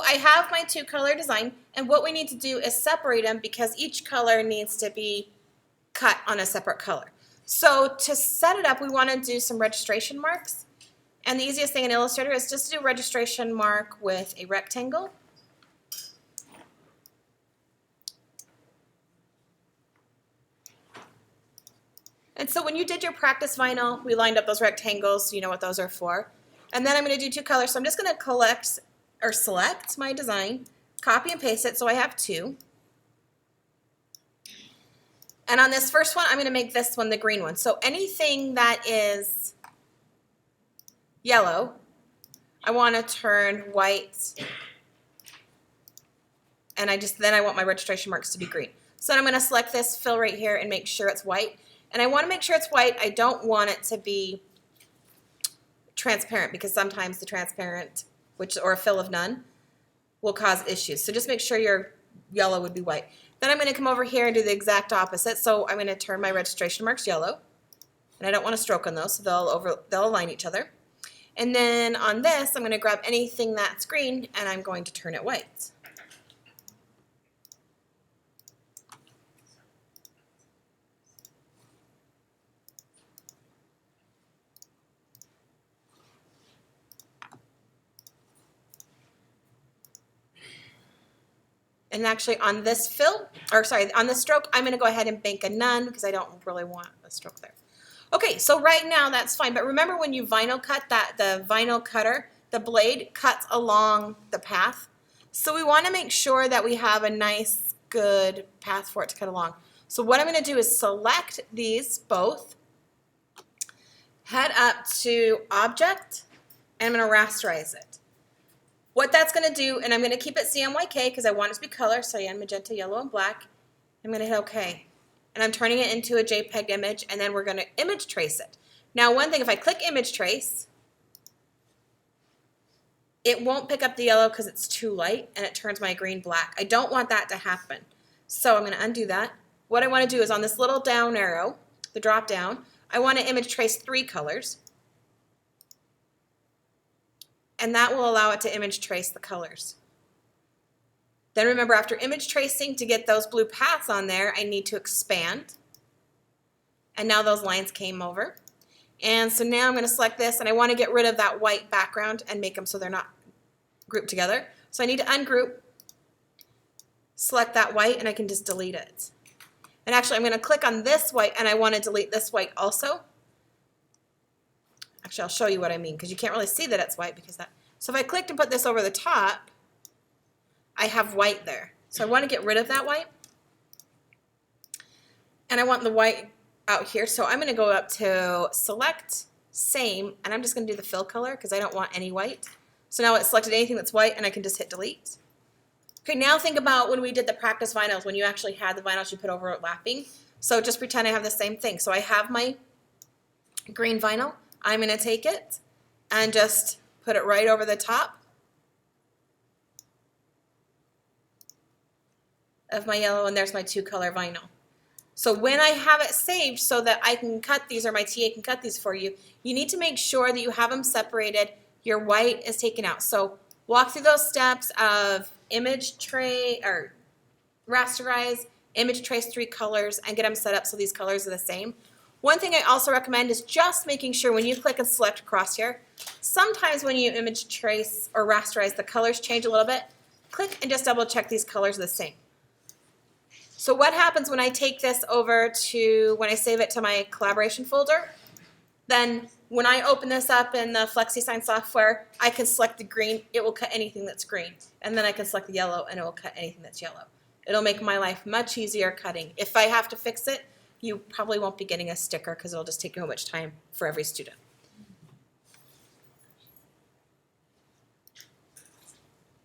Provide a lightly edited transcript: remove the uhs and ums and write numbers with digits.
I have my two color design, and what we need to do is separate them because each color needs to be cut on a separate color. So to set it up, we want to do some registration marks. And the easiest thing in Illustrator is just to do a registration mark with a rectangle. And so when you did your practice vinyl, we lined up those rectangles so you know what those are for. And then I'm going to do two colors. So I'm just going to select my design, copy and paste it so I have two. And on this first one, I'm going to make this one the green one. So anything that is yellow, I want to turn white, and then I want my registration marks to be green. So I'm going to select this, fill right here, and make sure it's white. And I want to make sure it's white. I don't want it to be transparent because sometimes the transparent, or a fill of none, will cause issues. So just make sure your yellow would be white. Then I'm going to come over here and do the exact opposite. So I'm going to turn my registration marks yellow. And I don't want to stroke on those, so they'll align each other. And then on this, I'm going to grab anything that's green and I'm going to turn it white. And actually on this on this stroke, I'm going to go ahead and bank a none because I don't really want a stroke there. Okay, so right now that's fine. But remember when you vinyl cut the vinyl cutter, the blade cuts along the path. So we want to make sure that we have a nice, good path for it to cut along. So what I'm going to do is select these both, head up to Object, and I'm going to rasterize it. What that's going to do, and I'm going to keep it CMYK because I want it to be color, cyan, magenta, yellow, and black. I'm going to hit OK. And I'm turning it into a JPEG image, and then we're going to image trace it. Now, one thing, if I click image trace, it won't pick up the yellow because it's too light, and it turns my green black. I don't want that to happen. So I'm going to undo that. What I want to do is on this little down arrow, the drop down, I want to image trace 3 colors. And that will allow it to image trace the colors. Then remember, after image tracing, to get those blue paths on there, I need to expand. And now those lines came over. And so now I'm going to select this, and I want to get rid of that white background and make them so they're not grouped together. So I need to ungroup, select that white, and I can just delete it. And actually, I'm going to click on this white, and I want to delete this white also. Actually, I'll show you what I mean because you can't really see that it's white because that. So if I clicked and put this over the top, I have white there. So I want to get rid of that white. And I want the white out here. So I'm going to go up to Select, Same, and I'm just going to do the fill color because I don't want any white. So now it's selected anything that's white, and I can just hit Delete. Okay, now think about when we did the practice vinyls, when you actually had the vinyls you put overlapping. So just pretend I have the same thing. So I have my green vinyl. I'm going to take it and just put it right over the top of my yellow, and there's my 2-color vinyl. So when I have it saved so that I can cut these, or my TA can cut these for you, you need to make sure that you have them separated. Your white is taken out. So walk through those steps of image trace, or rasterize, image trace 3 colors, and get them set up so these colors are the same. One thing I also recommend is just making sure when you click and select across here, sometimes when you image trace or rasterize, the colors change a little bit. Click and just double check these colors are the same. So what happens when I take this over to, when I save it to my collaboration folder, then when I open this up in the FlexiSign software, I can select the green, it will cut anything that's green. And then I can select the yellow and it will cut anything that's yellow. It'll make my life much easier cutting. If I have to fix it, you probably won't be getting a sticker because it'll just take too much time for every student.